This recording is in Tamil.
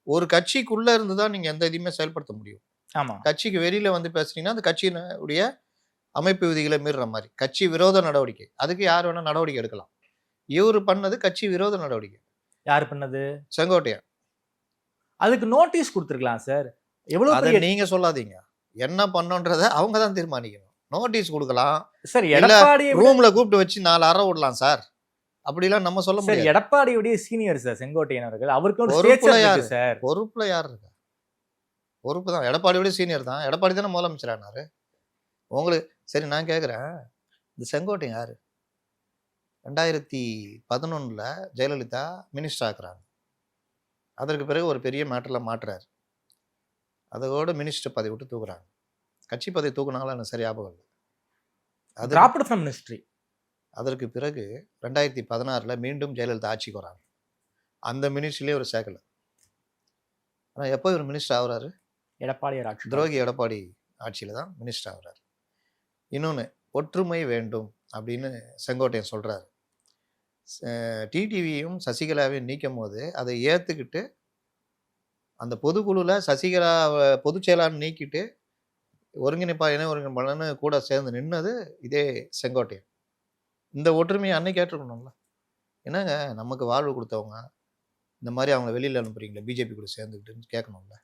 ஒரு கட்சிக்குள்ள இருந்து தான் நீங்க எந்த இதையுமே செயல்படுத்த முடியும். ஆமா. கட்சிக்கு வெளியில வந்து பேசுனீங்கன்னா, அந்த கட்சியினுடைய அமைப்பு விதிகளை மீறுற மாரி. கட்சி விரோத நடவடிக்கை. அதுக்கு யார் வேணா நடவடிக்கை எடுக்கலாம். இவரு பண்ணது கட்சி விரோத நடவடிக்கை. யார் பண்ணது? செங்கோட்டையன். அதுக்கு நோட்டீஸ் குடுத்துருக்கலாம் சார். எவ்வளவு அத பெரிய நீங்க சொல்லாதீங்க. என்ன பண்ணணும்ன்றத அவங்க தான் தீர்மானிக்கணும். நோட்டீஸ் குடுக்கலாம். சார் இல்ல எடப்பாடிய விட ரூம்ல கூப்பிட்டு வச்சு 4 அறை விடலாம் சார். அப்படிலாம் நம்ம சொல்ல சார் முடியாது. எடப்பாடியுடைய சீனியர் சார் செங்கோட்டையன் அவர்கள். அவருக்கு ஒரு பொறுப்புல ஸ்டேச்சர் யாரு? இருக்கு சார். பொறுப்புல யார் இருக்கா? பொறுப்பு தான். எடப்பாடியோட சீனியர் தான். எடப்பாடி தானே முதலமைச்சர் ஆனாரு. உங்களுக்கு சரி நான் கேட்கிறேன். இந்த செங்கோட்டையன் யாரு? 2011ல ஜெயலலிதா மினிஸ்டர் ஆக்குறாங்க. அதற்கு பிறகு ஒரு பெரிய மேட்டர்ல மாட்டுறாரு. அதோட மினிஸ்டர் பதவி விட்டு தூக்குறாங்க. கட்சி பதவி தூக்குனாங்களா எனக்கு சரியா ஞாபகம் இல்ல. அது டிராப்ட் ஃப்ரம் மினிஸ்ட்ரி. அதற்கு பிறகு 2016ல மீண்டும் ஜெயலலிதா ஆட்சிக்கு வராங்க. அந்த மினிஸ்ட்ரியிலே இவரு சேர்க்கல. ஆனா எப்போ இவர் மினிஸ்டர் ஆகுறாரு? எடப்பாடியார் ஆட்சி. துரோகி எடப்பாடி ஆட்சியில தான் மினிஸ்டர் ஆகுறாரு. இன்னொன்னு ஒற்றுமை வேண்டும் அப்படின்னு செங்கோட்டையன் சொல்றாரு. டிடிவியும் சசிகலாவையும் நீக்கும் போது அதை ஏத்துக்கிட்டு அந்த பொதுக்குழுல சசிகலா பொதுச் செயலாளர் நீக்கிட்டு இணை ஒருங்கிணைப்பாளர்னு கூட சேர்ந்து நின்னது இதே செங்கோட்டையன். இந்த ஒற்றுமையை அன்னைக்கு ஏற்றுக்கணும்ல. என்னங்க நமக்கு வாழ்வு கொடுத்தவங்க இந்த மாதிரி அவங்கள வெளியில அனுப்புறீங்களே பிஜேபி கூட சேர்ந்துக்கிட்டுன்னு கேட்கணும்ல.